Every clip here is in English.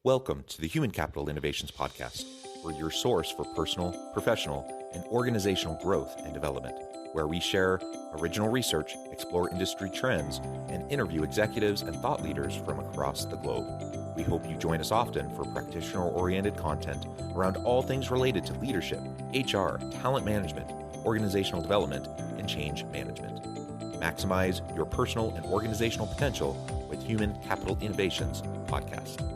Welcome to the Human Capital Innovations Podcast. We're your source for personal, professional, and organizational growth and development, where we share original research, explore industry trends, and interview executives and thought leaders from across the globe. We hope you join us often for practitioner-oriented content around all things related to leadership, HR, talent management, organizational development, and change management. Maximize your personal and organizational potential with Human Capital Innovations Podcast.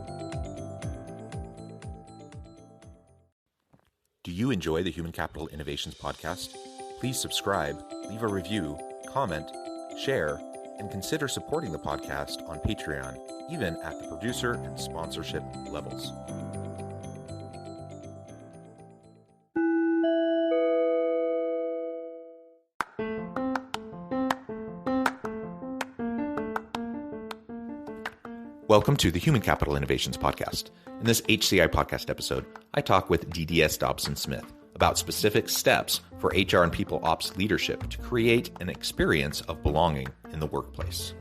Do you enjoy the Human Capital Innovations Podcast? Please subscribe, leave a review, comment, share, and consider supporting the podcast on Patreon, even at the producer and sponsorship levels. Welcome to the Human Capital Innovations Podcast. In this HCI Podcast episode, I talk with DDS Dobson Smith about specific steps for HR and people ops leadership to create an experience of belonging in the workplace.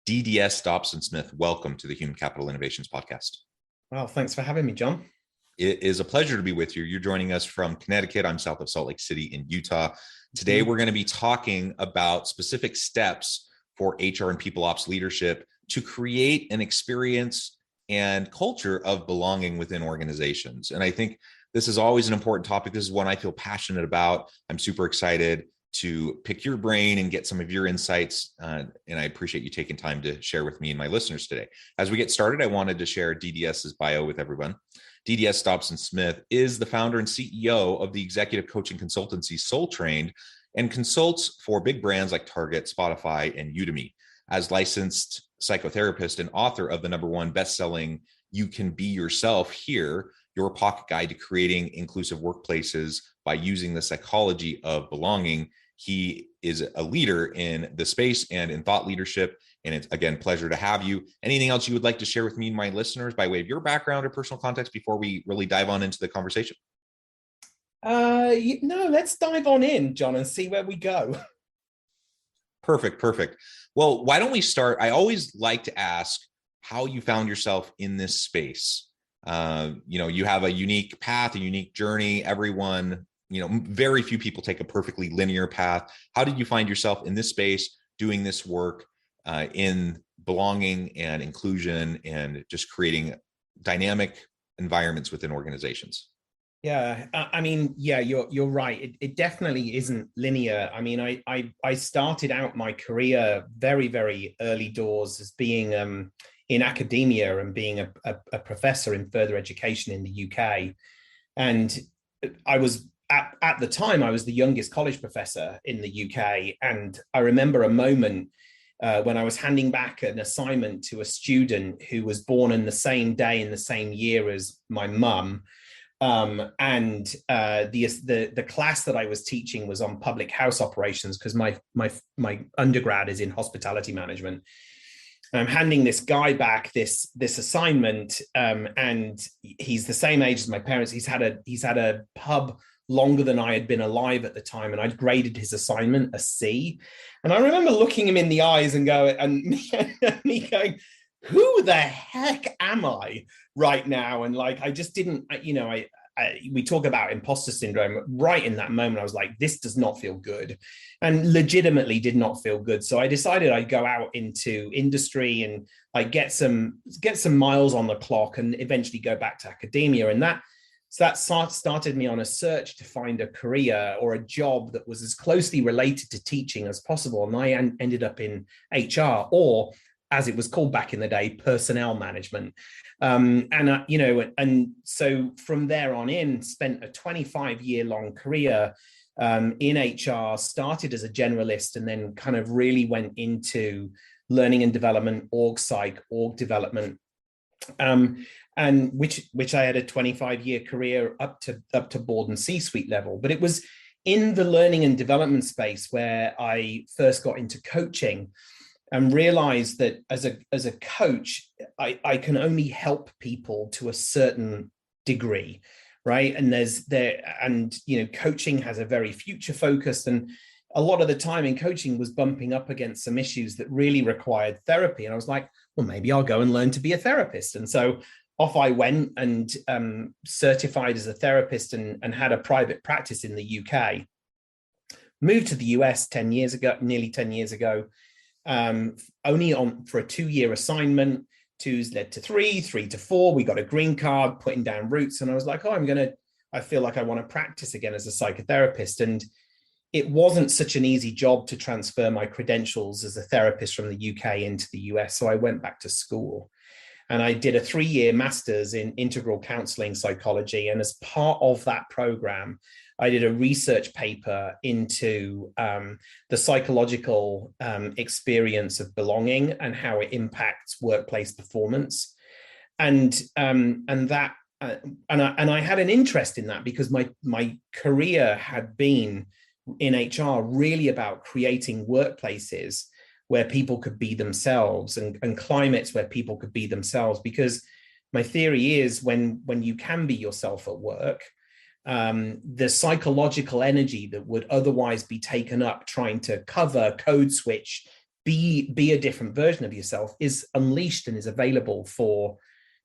DDS Dobson Smith, welcome to the Human Capital Innovations Podcast. Well, thanks for having me, John. It is a pleasure to be with you. You're joining us from Connecticut. I'm south of Salt Lake City in Utah. Today, we're going to be talking about specific steps for HR and people ops leadership to create an experience and culture of belonging within organizations. And I think this is always an important topic. This is one I feel passionate about. I'm super excited to pick your brain and get some of your insights. And I appreciate you taking time to share with me and my listeners today. As we get started, I wanted to share DDS's bio with everyone. DDS Dobson Smith is the founder and CEO of the executive coaching consultancy Soul Trained and consults for big brands like Target, Spotify, and Udemy. As licensed psychotherapist and author of the #1 best-selling You Can Be Yourself Here, Your Pocket Guide to Creating Inclusive Workplaces by Using the Psychology of Belonging, he is a leader in the space and in thought leadership. And it's, again, pleasure to have you. Anything else you would like to share with me and my listeners by way of your background or personal context before we really dive on into the conversation? No, let's dive on in, John, and see where we go. Perfect. Well, why don't we start? I always like to ask how you found yourself in this space. You have a unique path, a unique journey. Everyone, very few people take a perfectly linear path. How did you find yourself in this space, doing this work in belonging and inclusion and just creating dynamic environments within organizations? Yeah, you're right. It definitely isn't linear. I mean, I started out my career very, very early doors as being in academia and being a professor in further education in the UK. And I was at the time, I was the youngest college professor in the UK. And I remember a moment when I was handing back an assignment to a student who was born in the same day in the same year as my mum. The class that I was teaching was on public house operations because my undergrad is in hospitality management. And I'm handing this guy back this assignment, and he's the same age as my parents. He's had a pub longer than I had been alive at the time, and I'd graded his assignment a C. And I remember looking him in the eyes and me going, who the heck am I right now? And like, I just didn't, we talk about imposter syndrome. Right in that moment, I was like, this does not feel good, and legitimately did not feel good. So I decided I'd go out into industry and like get some miles on the clock and eventually go back to academia. And that started me on a search to find a career or a job that was as closely related to teaching as possible. And I ended up in HR, or as it was called back in the day, personnel management. And so from there on in, spent a 25-year-long career in HR, started as a generalist, and then kind of really went into learning and development, org psych, org development, and which I had a 25-year career up to board and C-suite level. But it was in the learning and development space where I first got into coaching. and realized that as a coach, I can only help people to a certain degree, right? And coaching has a very future focused, and a lot of the time in coaching was bumping up against some issues that really required therapy. And I was like, well, maybe I'll go and learn to be a therapist. And so off I went and certified as a therapist and had a private practice in the UK. Moved to the US nearly 10 years ago, only for a 2-year assignment. 2's led to 3 to 4. We got a green card, putting down roots. And I was like, I feel like I want to practice again as a psychotherapist. And it wasn't such an easy job to transfer my credentials as a therapist from the UK into the US. So I went back to school and I did a 3-year master's in integral counseling psychology. And as part of that program, I did a research paper into the psychological experience of belonging and how it impacts workplace performance. And I had an interest in that because my career had been in HR really about creating workplaces where people could be themselves and climates where people could be themselves. Because my theory is when you can be yourself at work, the psychological energy that would otherwise be taken up trying to cover, code switch, be a different version of yourself is unleashed and is available for,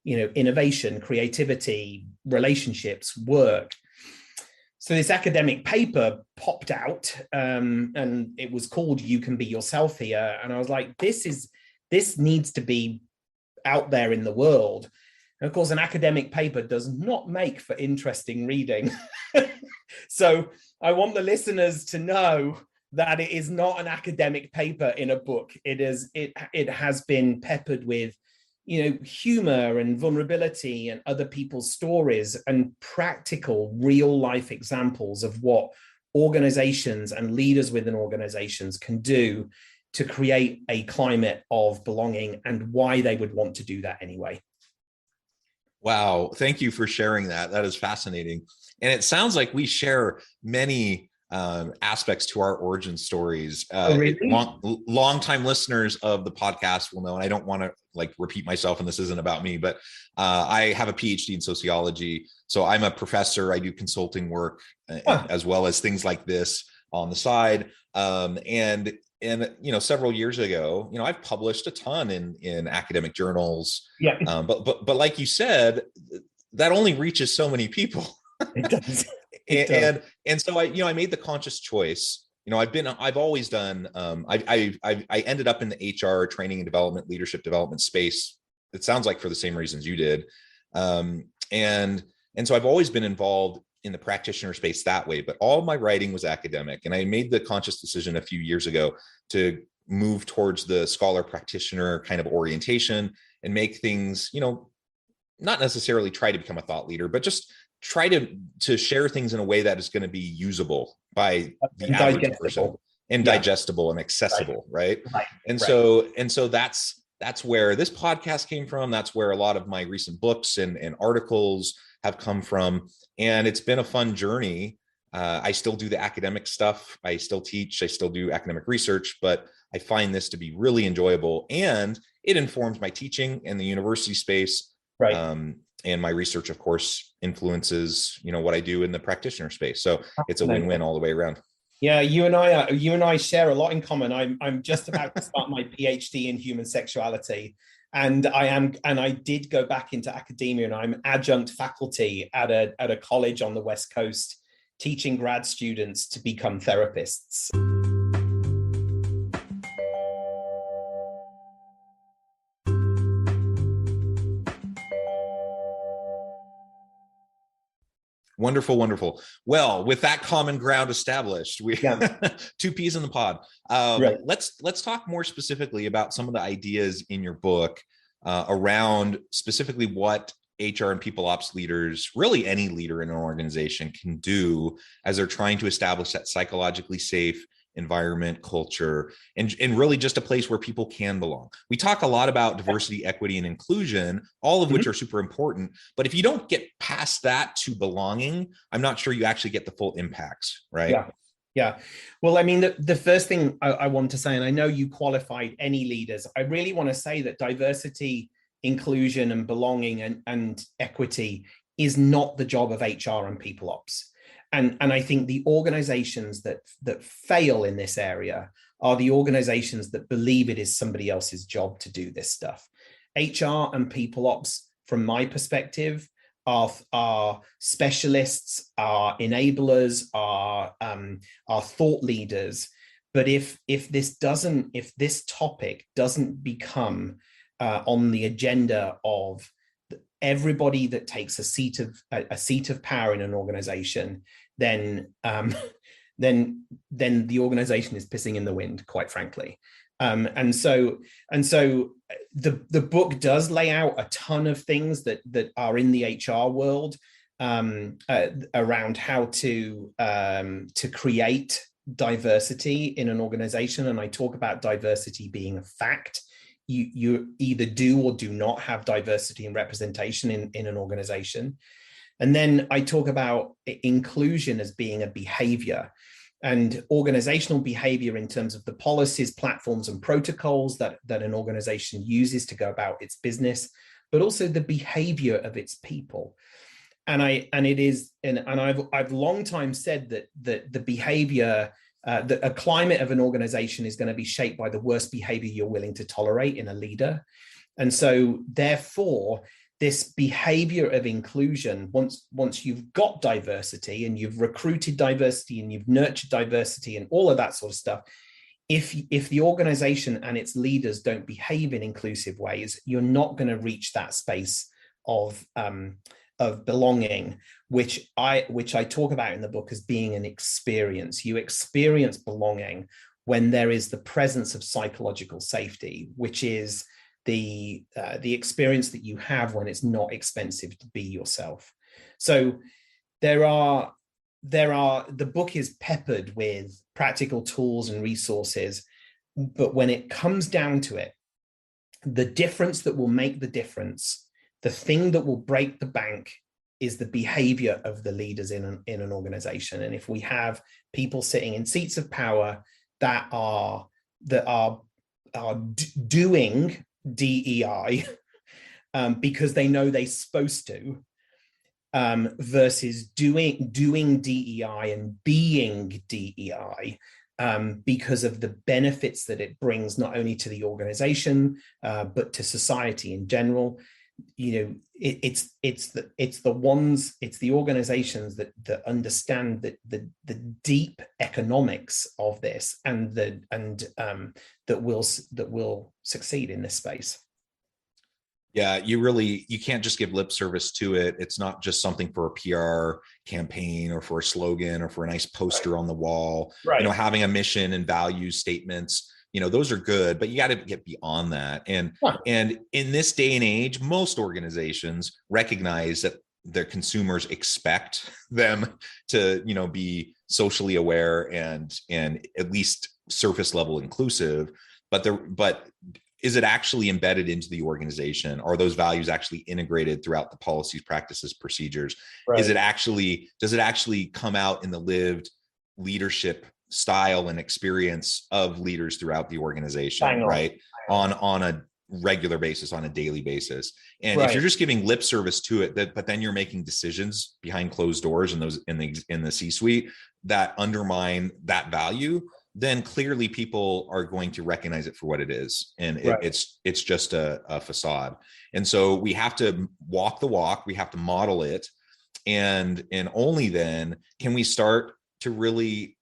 innovation, creativity, relationships, work. So this academic paper popped out, and it was called "You Can Be Yourself Here." And I was like, this needs to be out there in the world. And of course, an academic paper does not make for interesting reading. So I want the listeners to know that it is not an academic paper in a book. It has been peppered with, humor and vulnerability and other people's stories and practical real life examples of what organizations and leaders within organizations can do to create a climate of belonging and why they would want to do that anyway. Wow. Thank you for sharing that. That is fascinating. And it sounds like we share many aspects to our origin stories. Really? Long-time listeners of the podcast will know, and I don't want to repeat myself, and this isn't about me, but I have a PhD in sociology. So I'm a professor. I do consulting work as well as things like this on the side. And several years ago, I've published a ton in academic journals. Yeah. But like you said, that only reaches so many people. It does. And so I made the conscious choice. I've always done. I ended up in the HR training and development, leadership development space. It sounds like for the same reasons you did, and so I've always been involved in the practitioner space that way. But all of my writing was academic, and I made the conscious decision a few years ago to move towards the scholar practitioner kind of orientation and make things, not necessarily try to become a thought leader, but just try to share things in a way that is going to be usable by the average person and digestible and accessible. Right. And so that's where this podcast came from. That's where a lot of my recent books and articles have come from. And it's been a fun journey. I still do the academic stuff. I still teach, I still do academic research, but I find this to be really enjoyable, and it informs my teaching in the university space. Right. And my research, of course, influences, what I do in the practitioner space. So it's a win-win all the way around. Yeah, you and I share a lot in common. I'm just about to start my PhD in human sexuality, and I did go back into academia, and I'm adjunct faculty at a college on the West Coast, teaching grad students to become therapists. Wonderful, wonderful. Well, with that common ground established, we two peas in the pod. Right. Let's talk more specifically about some of the ideas in your book around specifically what HR and people ops leaders, really any leader in an organization, can do as they're trying to establish that psychologically safe environment, culture, and really just a place where people can belong. We talk a lot about diversity, equity, and inclusion, all of which are super important. But if you don't get past that to belonging, I'm not sure you actually get the full impacts, right? Yeah. Well, I mean, the first thing I want to say, and I know you qualified any leaders, I really want to say that diversity, inclusion, and belonging and equity is not the job of HR and people ops. And I think the organizations that fail in this area are the organizations that believe it is somebody else's job to do this stuff. HR and people ops, from my perspective, are specialists, are enablers, are thought leaders. But if this topic doesn't become on the agenda of everybody that takes a seat of power in an organization, then the organization is pissing in the wind, quite frankly. And so the book does lay out a ton of things that are in the HR world around how to create diversity in an organization. And I talk about diversity being a fact. You either do or do not have diversity and representation in an organization. And then I talk about inclusion as being a behavior. And organizational behavior in terms of the policies, platforms, and protocols that an organization uses to go about its business, but also the behavior of its people. And I've long time said that the behavior, that a climate of an organization is going to be shaped by the worst behavior you're willing to tolerate in a leader. And so therefore, this behavior of inclusion, once you've got diversity and you've recruited diversity and you've nurtured diversity and all of that sort of stuff, if the organization and its leaders don't behave in inclusive ways, you're not going to reach that space of belonging, which I talk about in the book as being an experience. You experience belonging when there is the presence of psychological safety, which is the experience that you have when it's not expensive to be yourself. So the book is peppered with practical tools and resources, but when it comes down to it, the difference that will make the difference, the thing that will break the bank, is the behavior of the leaders in an organization. And if we have people sitting in seats of power that are doing DEI because they know they're supposed to, versus doing DEI and being DEI because of the benefits that it brings not only to the organization but to society in general. It's the organizations that understand the deep economics of this and that will succeed in this space. Yeah, you can't just give lip service to it. It's not just something for a PR campaign or for a slogan or for a nice poster on the wall. Right. Having a mission and value statements, those are good, but you got to get beyond that. And in this day and age, most organizations recognize that their consumers expect them to, be socially aware and at least surface level inclusive, but is it actually embedded into the organization? Are those values actually integrated throughout the policies, practices, procedures? Right. Does it actually come out in the lived leadership style and experience of leaders throughout the organization, right? On a regular basis, on a daily basis. And if you're just giving lip service to it, but then you're making decisions behind closed doors and those in the C-suite that undermine that value, then clearly people are going to recognize it for what it is. And it's just a facade. And so we have to walk the walk, we have to model it. And only then can we start to really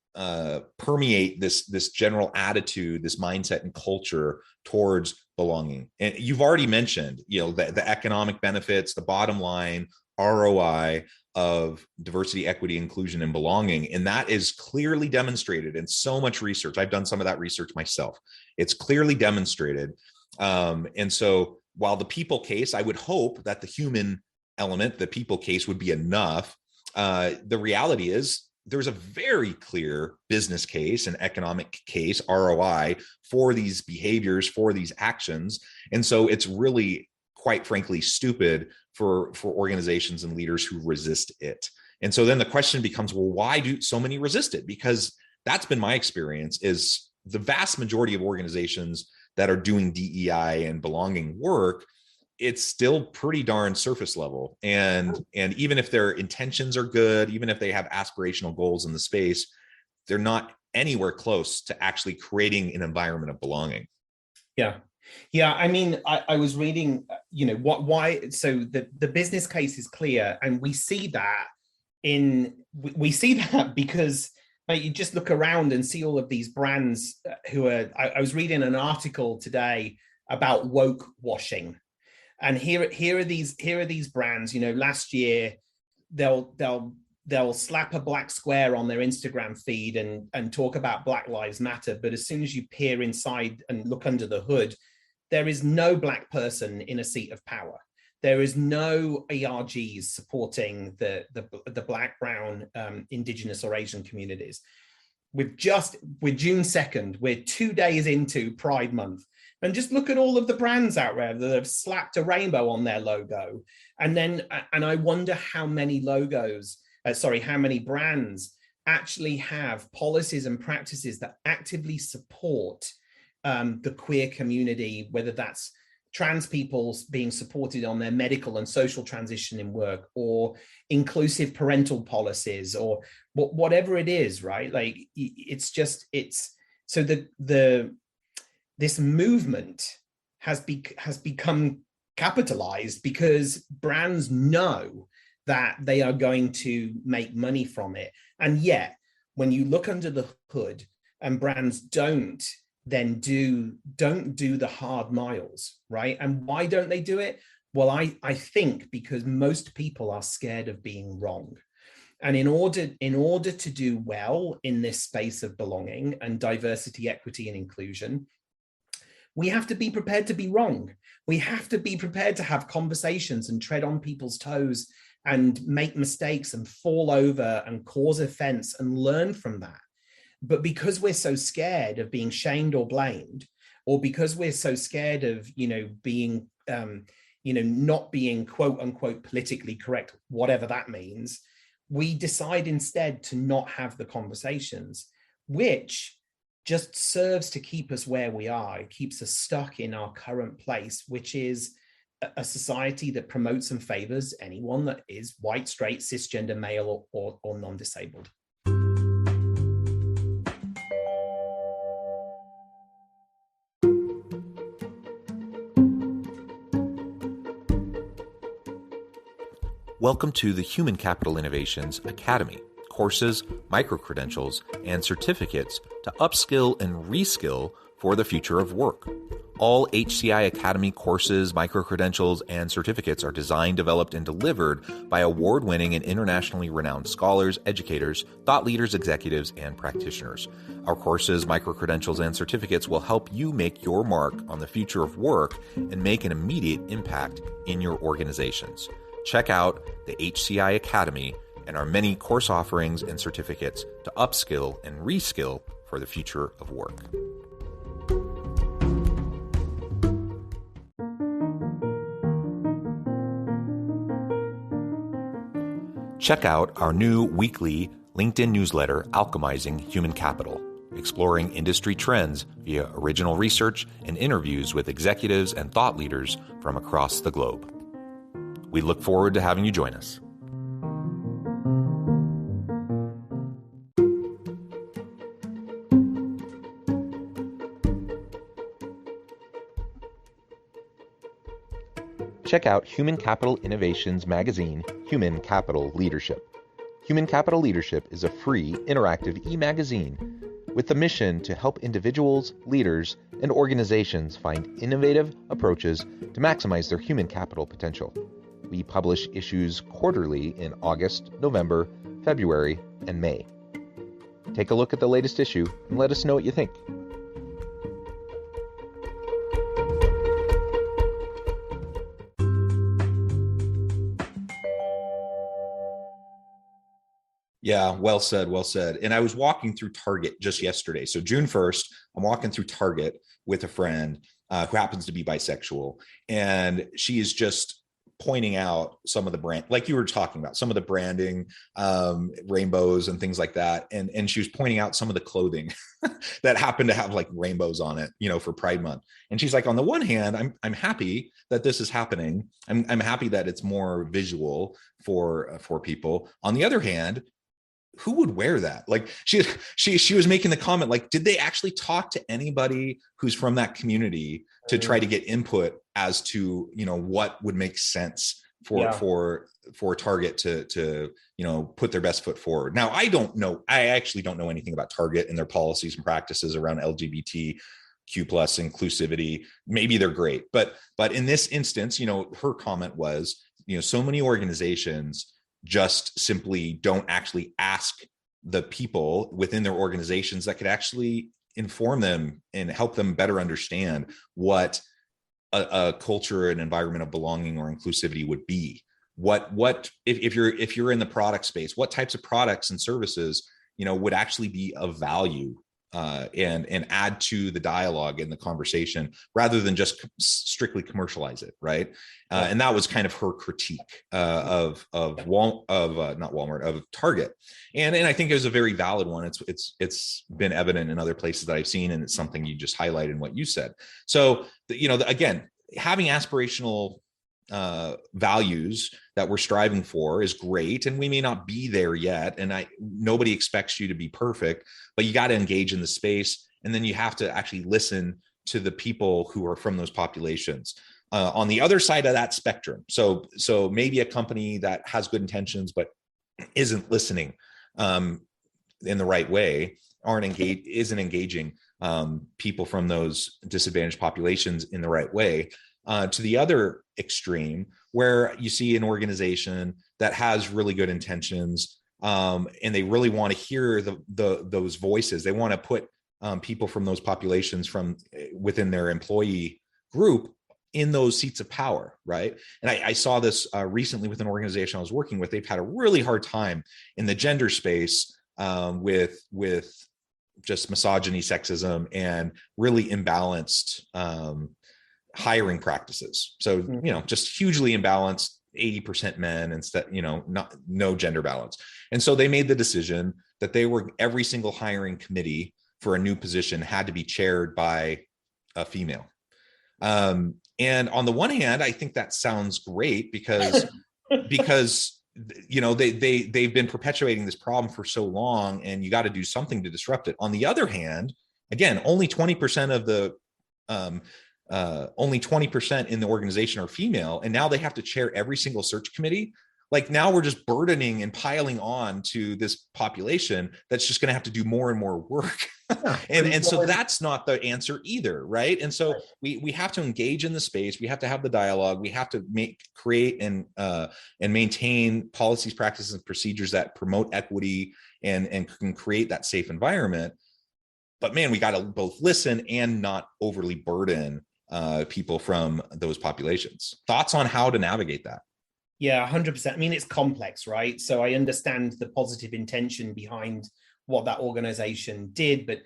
permeate this general attitude, this mindset and culture towards belonging. And you've already mentioned, the economic benefits, the bottom line ROI of diversity, equity, inclusion, and belonging. And that is clearly demonstrated in so much research. I've done some of that research myself. It's clearly demonstrated. And so while the people case, I would hope that the human element, the people case, would be enough. The reality is there's a very clear business case and economic case, ROI, for these behaviors, for these actions. And so it's really, quite frankly, stupid for organizations and leaders who resist it. And so then the question becomes, well, why do so many resist it? Because that's been my experience, is the vast majority of organizations that are doing DEI and belonging work, it's still pretty darn surface level. And even if their intentions are good, even if they have aspirational goals in the space, they're not anywhere close to actually creating an environment of belonging. Yeah. Yeah. I mean, I was reading, why, so the business case is clear. And we see that because you just look around and see all of these brands who are, I was reading an article today about woke washing. And here are these brands, last year they'll slap a black square on their Instagram feed and talk about Black Lives Matter. But as soon as you peer inside and look under the hood, there is no Black person in a seat of power. There is no ARGs supporting the Black, Brown, Indigenous or Asian communities. We're June 2nd, we're 2 days into Pride Month. And just look at all of the brands out there that have slapped a rainbow on their logo. And I wonder how many how many brands actually have policies and practices that actively support the queer community, whether that's trans people being supported on their medical and social transition in work, or inclusive parental policies, or whatever it is, right? Like this movement has become capitalized because brands know that they are going to make money from it. And yet, when you look under the hood and brands don't do the hard miles, right? And why don't they do it? Well, I think because most people are scared of being wrong. And in order to do well in this space of belonging and diversity, equity, and inclusion, we have to be prepared to be wrong. We have to be prepared to have conversations and tread on people's toes and make mistakes and fall over and cause offense and learn from that. But because we're so scared of being shamed or blamed, or because we're so scared of, being, not being quote unquote politically correct, whatever that means, we decide instead to not have the conversations, which just serves to keep us where we are. It keeps us stuck in our current place, which is a society that promotes and favors anyone that is white, straight, cisgender, male, or non-disabled. Welcome to the Human Capital Innovations Academy. Courses, micro-credentials, and certificates to upskill and reskill for the future of work. All HCI Academy courses, micro-credentials, and certificates are designed, developed, and delivered by award-winning and internationally renowned scholars, educators, thought leaders, executives, and practitioners. Our courses, micro-credentials, and certificates will help you make your mark on the future of work and make an immediate impact in your organizations. Check out the HCI Academy and our many course offerings and certificates to upskill and reskill for the future of work. Check out our new weekly LinkedIn newsletter, Alchemizing Human Capital, exploring industry trends via original research and interviews with executives and thought leaders from across the globe. We look forward to having you join us. Check out Human Capital Innovations magazine, Human Capital Leadership. Human Capital Leadership is a free, interactive e-magazine with the mission to help individuals, leaders, and organizations find innovative approaches to maximize their human capital potential. We publish issues quarterly in August, November, February, and May. Take a look at the latest issue and let us know what you think. Yeah, well said, well said. And I was walking through Target just yesterday. So June 1st, I'm walking through Target with a friend who happens to be bisexual. And she is just pointing out some of the brand, like you were talking about, some of the branding, rainbows and things like that. And she was pointing out some of the clothing that happened to have like rainbows on it, for Pride Month. And she's like, on the one hand, I'm happy that this is happening. I'm happy that it's more visual for people. On the other hand, who would wear that? Like she was making the comment, like, did they actually talk to anybody who's from that community to try to get input as to, what would make sense for Target to put their best foot forward. Now, I actually don't know anything about Target and their policies and practices around LGBTQ+ inclusivity. Maybe they're great, but in this instance, her comment was, so many organizations just simply don't actually ask the people within their organizations that could actually inform them and help them better understand what a culture and environment of belonging or inclusivity would be. What if you're in the product space, what types of products and services would actually be of value and add to the dialogue and the conversation rather than just strictly commercialize it, right? And that was kind of her critique of Target, and I think it was a very valid one. It's been evident in other places that I've seen, and it's something you just highlighted in what you said. So again, having aspirational values that we're striving for is great, and we may not be there yet, and nobody expects you to be perfect, but you got to engage in the space, and then you have to actually listen to the people who are from those populations. On the other side of that spectrum, so maybe a company that has good intentions but isn't listening in the right way, isn't engaging people from those disadvantaged populations in the right way. To the other extreme, where you see an organization that has really good intentions, and they really want to hear those voices. They want to put people from those populations from within their employee group in those seats of power, right? And I saw this recently with an organization I was working with. They've had a really hard time in the gender space with just misogyny, sexism, and really imbalanced hiring practices. So, just hugely imbalanced, 80% men instead, no gender balance. And so they made the decision that every single hiring committee for a new position had to be chaired by a female. And on the one hand, I think that sounds great because they've been perpetuating this problem for so long, and you got to do something to disrupt it. On the other hand, again, only 20% of the only 20% in the organization are female, and now they have to chair every single search committee. Like, now we're just burdening and piling on to this population that's just going to have to do more and more work. and so that's not the answer either, right? And so we have to engage in the space. We have to have the dialogue. We have to create and maintain policies, practices, and procedures that promote equity and can create that safe environment. But man, we got to both listen and not overly burden people from those populations. Thoughts on how to navigate that? Yeah, 100%. I mean, it's complex, right? So I understand the positive intention behind what that organization did. But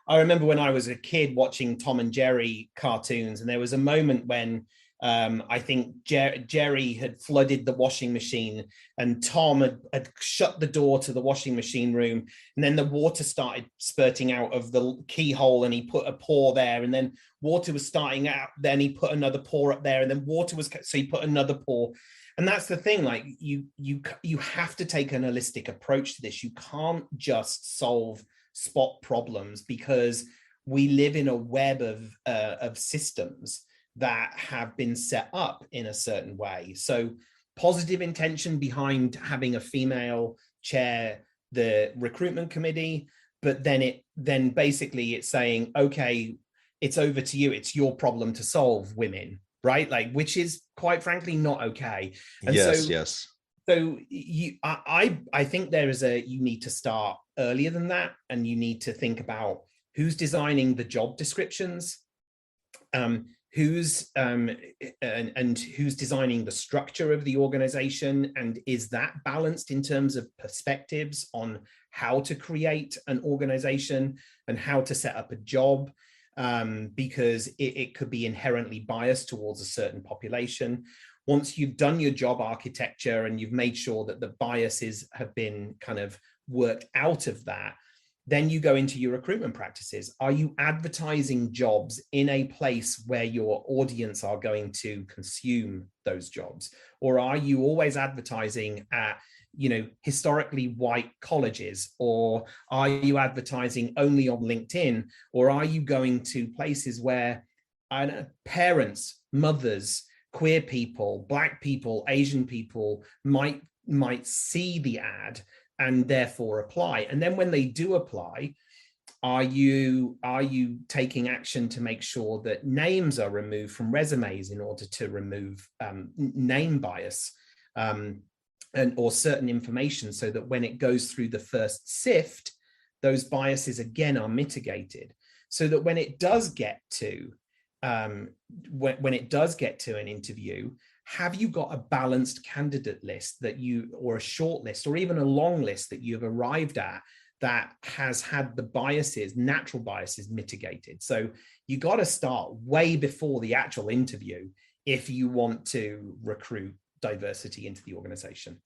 I remember when I was a kid watching Tom and Jerry cartoons, and there was a moment when I think Jerry had flooded the washing machine, and Tom had shut the door to the washing machine room, and then the water started spurting out of the keyhole, and he put a pour there, and then water was starting out, then he put another pour up there, and then so he put another pour. And that's the thing, like you have to take an holistic approach to this. You can't just solve spot problems, because we live in a web of systems that have been set up in a certain way. So positive intention behind having a female chair the recruitment committee, but then basically it's saying, okay, it's over to you. It's your problem to solve, women, right? Like, which is quite frankly not okay. And yes. So I think you need to start earlier than that, and you need to think about who's designing the job descriptions, who's designing the structure of the organization, and is that balanced in terms of perspectives on how to create an organization and how to set up a job, because it could be inherently biased towards a certain population. once you've done your job architecture and you've made sure that the biases have been kind of worked out of that, then you go into your recruitment practices. Are you advertising jobs in a place where your audience are going to consume those jobs? Or are you always advertising at, historically white colleges? Or are you advertising only on LinkedIn? Or are you going to places where parents, mothers, queer people, Black people, Asian people might see the ad and therefore apply? And then when they do apply, are you taking action to make sure that names are removed from resumes in order to remove name bias or certain information, so that when it goes through the first sift, those biases again are mitigated, so that when it does get to when it does get to an interview, have you got a balanced candidate list or a short list, or even a long list that you've arrived at that has had the natural biases mitigated? So you got to start way before the actual interview if you want to recruit diversity into the organization.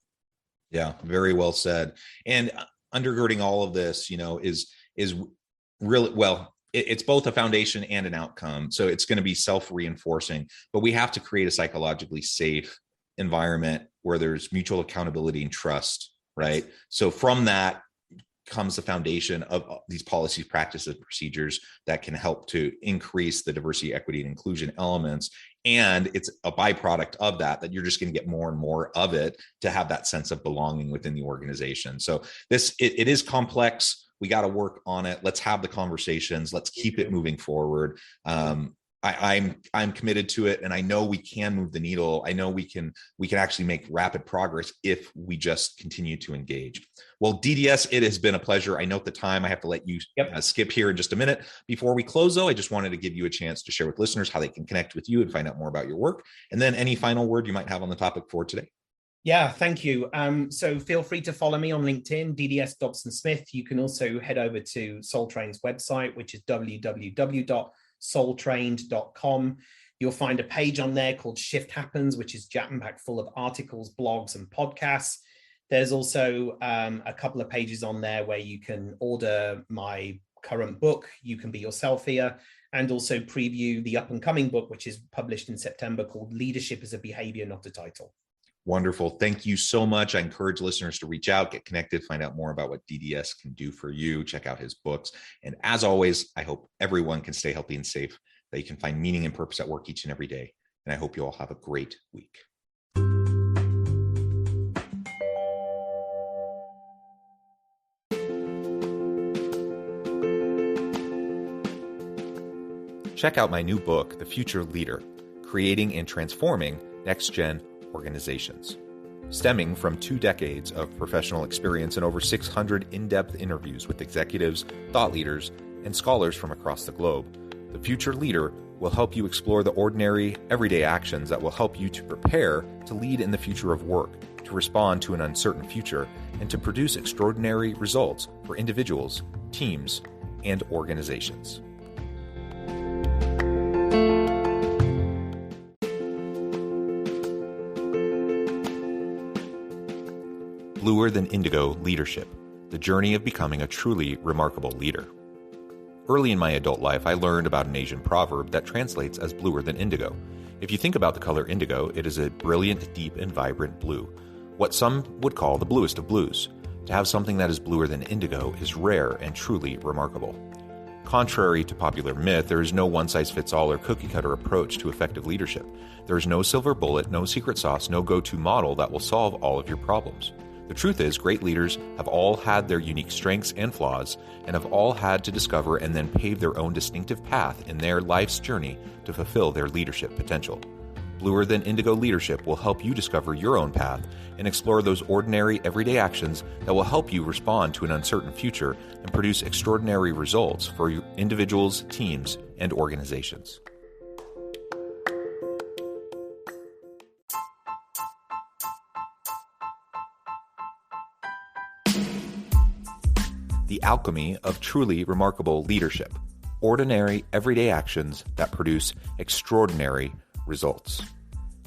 Yeah, very well said. And undergirding all of this, is really, well, it's both a foundation and an outcome. So it's going to be self-reinforcing, but we have to create a psychologically safe environment where there's mutual accountability and trust, right? So from that comes the foundation of these policies, practices, procedures that can help to increase the diversity, equity, and inclusion elements. And it's a byproduct of that you're just going to get more and more of it to have that sense of belonging within the organization. So it is complex. We got to work on it. Let's have the conversations. Let's keep it moving forward. I'm committed to it, and I know we can move the needle. I know we can actually make rapid progress if we just continue to engage. Well, DDS, it has been a pleasure. I note the time. I have to let you skip here in just a minute. Before we close, though, I just wanted to give you a chance to share with listeners how they can connect with you and find out more about your work, and then any final word you might have on the topic for today. Yeah, thank you. So feel free to follow me on LinkedIn, DDS Dobson Smith. You can also head over to SoulTrain's website, which is www.soultrained.com. You'll find a page on there called Shift Happens, which is jam-packed full of articles, blogs, and podcasts. There's also a couple of pages on there where you can order my current book, You Can Be Yourself Here, and also preview the up-and-coming book, which is published in September, called Leadership is a Behavior, Not a Title. Wonderful. Thank you so much. I encourage listeners to reach out, get connected, find out more about what DDS can do for you, check out his books. And as always, I hope everyone can stay healthy and safe, that you can find meaning and purpose at work each and every day. And I hope you all have a great week. Check out my new book, The Future Leader, Creating and Transforming Next-Gen Organizations. Stemming from 2 decades of professional experience and over 600 in-depth interviews with executives, thought leaders, and scholars from across the globe, The Future Leader will help you explore the ordinary, everyday actions that will help you to prepare to lead in the future of work, to respond to an uncertain future, and to produce extraordinary results for individuals, teams, and organizations. Bluer Than Indigo Leadership, the journey of becoming a truly remarkable leader. Early in my adult life, I learned about an Asian proverb that translates as bluer than indigo. If you think about the color indigo, it is a brilliant, deep, and vibrant blue, what some would call the bluest of blues. To have something that is bluer than indigo is rare and truly remarkable. Contrary to popular myth, there is no one-size-fits-all or cookie-cutter approach to effective leadership. There is no silver bullet, no secret sauce, no go-to model that will solve all of your problems. The truth is, great leaders have all had their unique strengths and flaws, and have all had to discover and then pave their own distinctive path in their life's journey to fulfill their leadership potential. Bluer Than Indigo Leadership will help you discover your own path and explore those ordinary, everyday actions that will help you respond to an uncertain future and produce extraordinary results for your individuals, teams, and organizations. The Alchemy of Truly Remarkable Leadership. Ordinary, everyday actions that produce extraordinary results.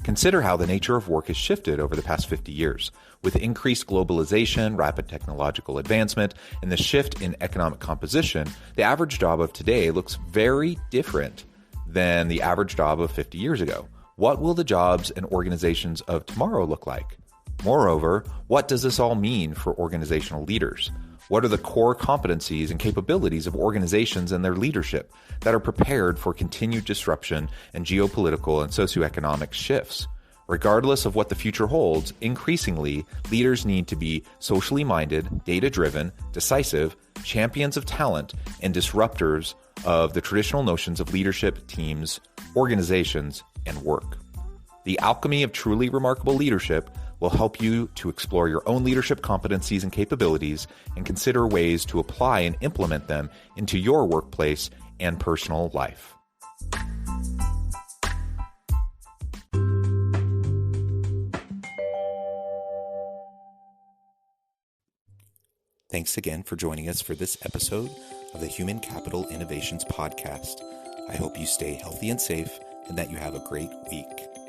Consider how the nature of work has shifted over the past 50 years. With increased globalization, rapid technological advancement, and the shift in economic composition, the average job of today looks very different than the average job of 50 years ago. What will the jobs and organizations of tomorrow look like? Moreover, what does this all mean for organizational leaders? What are the core competencies and capabilities of organizations and their leadership that are prepared for continued disruption and geopolitical and socioeconomic shifts? Regardless of what the future holds, increasingly, leaders need to be socially minded, data-driven, decisive, champions of talent, and disruptors of the traditional notions of leadership, teams, organizations, and work. The Alchemy of Truly Remarkable Leadership will help you to explore your own leadership competencies and capabilities and consider ways to apply and implement them into your workplace and personal life. Thanks again for joining us for this episode of the Human Capital Innovations Podcast. I hope you stay healthy and safe and that you have a great week.